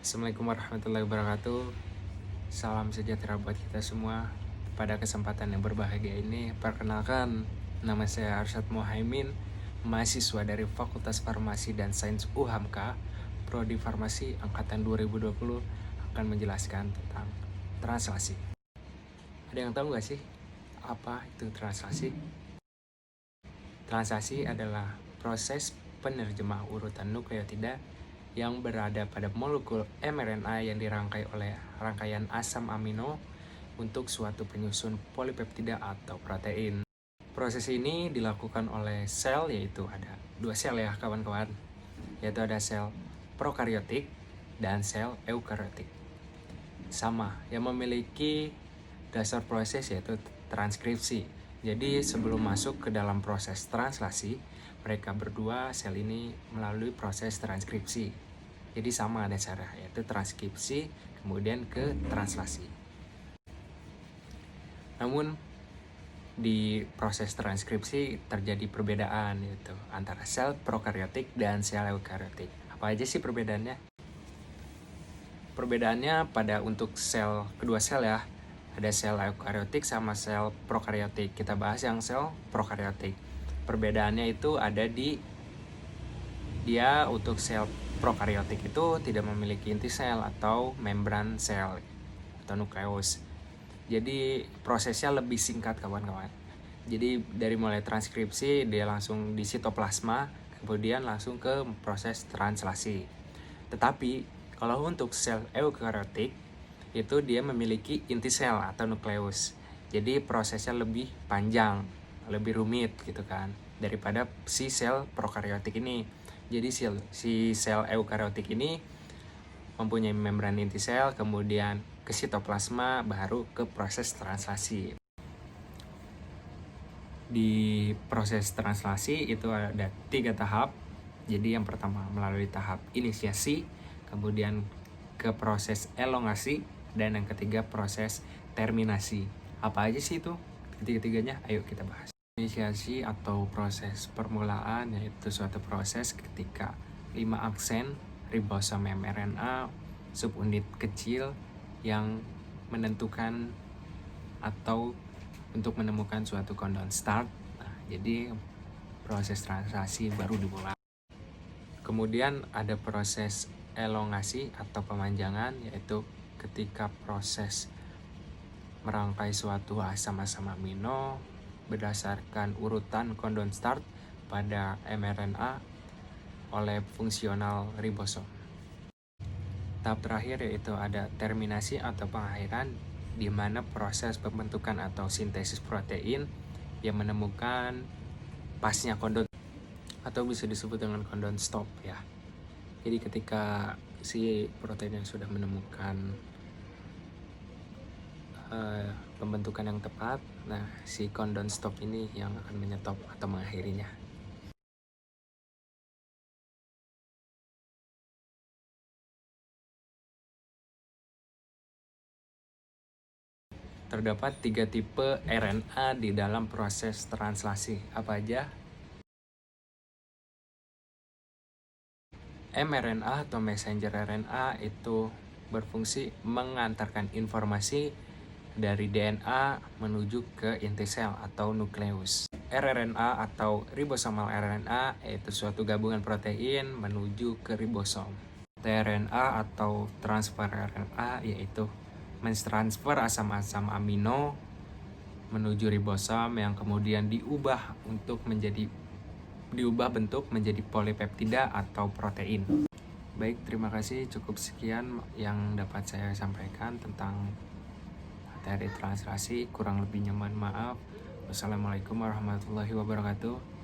Assalamualaikum warahmatullahi wabarakatuh. Salam sejahtera buat kita semua. Pada kesempatan yang berbahagia ini, perkenalkan, nama saya Arsyad Muhaimin, mahasiswa dari Fakultas Farmasi dan Sains UHAMKA, Prodi Farmasi Angkatan 2020, akan menjelaskan tentang translasi. Ada yang tahu nggak sih apa itu translasi? Translasi adalah proses penerjemah urutan nukleotida yang berada pada molekul mRNA yang dirangkai oleh rangkaian asam amino untuk suatu penyusun polipeptida atau protein. Proses ini dilakukan oleh sel, yaitu ada dua sel ya kawan-kawan, yaitu ada sel prokariotik dan sel eukariotik. Sama, yang memiliki dasar proses yaitu transkripsi. Jadi sebelum masuk ke dalam proses translasi, mereka berdua sel ini melalui proses transkripsi. Jadi sama dasarnya, yaitu transkripsi kemudian ke translasi. Namun di proses transkripsi terjadi perbedaan yaitu antara sel prokariotik dan sel eukariotik. Apa aja sih perbedaannya? Perbedaannya pada untuk sel, kedua sel ya, ada sel eukariotik sama sel prokariotik. Kita bahas yang sel prokariotik. Perbedaannya itu ada di dia untuk sel prokariotik itu tidak memiliki inti sel atau membran sel atau nukleus. Jadi prosesnya lebih singkat kawan-kawan. Jadi dari mulai transkripsi dia langsung di sitoplasma, kemudian langsung ke proses translasi. Tetapi kalau untuk sel eukariotik itu dia memiliki inti sel atau nukleus. Jadi prosesnya lebih panjang, lebih rumit gitu kan daripada si sel prokariotik ini. Jadi si sel eukariotik ini mempunyai membran inti sel, kemudian ke sitoplasma, baru ke proses translasi. Di proses translasi itu ada 3 tahap. Jadi yang pertama melalui tahap inisiasi, kemudian ke proses elongasi, dan yang ketiga proses terminasi. Apa aja sih itu ketiga-tiganya? Ayo kita bahas. Inisiasi atau proses permulaan yaitu suatu proses ketika 5 aksen ribosom mRNA subunit kecil yang menentukan atau untuk menemukan suatu codon start. Nah, jadi proses translasi baru dimulai. Kemudian ada proses elongasi atau pemanjangan, yaitu ketika proses merangkai suatu asam amino berdasarkan urutan codon start pada mRNA oleh fungsional ribosom. Tahap terakhir yaitu ada terminasi atau pengakhiran, di mana proses pembentukan atau sintesis protein yang menemukan pasnya codon atau bisa disebut dengan codon stop ya. Jadi ketika si protein yang sudah menemukan pembentukan yang tepat, nah si codon stop ini yang akan menyetop atau mengakhirinya. Terdapat 3 tipe RNA di dalam proses translasi. Apa aja? mRNA atau messenger RNA itu berfungsi mengantarkan informasi dari DNA menuju ke inti sel atau nukleus. rRNA atau ribosomal RNA yaitu suatu gabungan protein menuju ke ribosom. tRNA atau transfer RNA yaitu mentransfer asam-asam amino menuju ribosom yang kemudian diubah bentuk menjadi polipeptida atau protein. Baik, terima kasih. Cukup sekian yang dapat saya sampaikan tentang materi translasi. Kurang lebihnya mohon maaf. Wassalamualaikum warahmatullahi wabarakatuh.